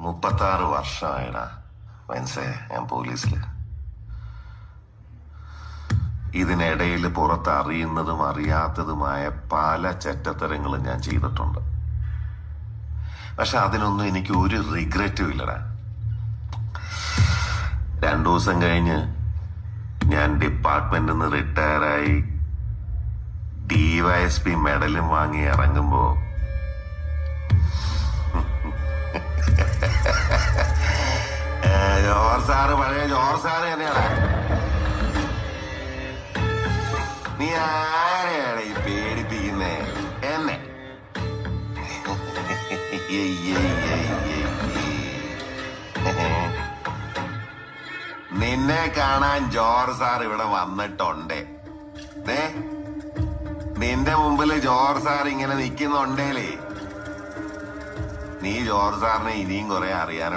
36 വർഷമായിടാ മനസ്സേ ഞാൻ പോലീസില്. ഇതിനിടയിൽ പുറത്ത് അറിയുന്നതും അറിയാത്തതുമായ പല ചെറ്റത്തരങ്ങളും ഞാൻ ചെയ്തിട്ടുണ്ട്. പക്ഷെ അതിനൊന്നും എനിക്ക് ഒരു റിഗ്രറ്റും ഇല്ലടാ. 2 ദിവസം കഴിഞ്ഞ് ഞാൻ ഡിപ്പാർട്ട്മെന്റിൽ നിന്ന് റിട്ടയറായി DYSP മെഡലും വാങ്ങി ഇറങ്ങുമ്പോ ജോർജ് സാറ് പഴയ ജോർജ് സാറ് തന്നെയാണ്. നീ ആരെയാണ് ഈ പേടിപ്പിക്കുന്നേ? എന്നെ നിന്നെ കാണാൻ ജോർജ് സാർ ഇവിടെ വന്നിട്ടുണ്ട്. നിന്റെ മുമ്പില് ജോർജ് സാർ ഇങ്ങനെ നിൽക്കുന്നുണ്ടേലേ നീ ജോർജ് സാറിനെ ഇനിയും കുറെ അറിയാനുണ്ട്.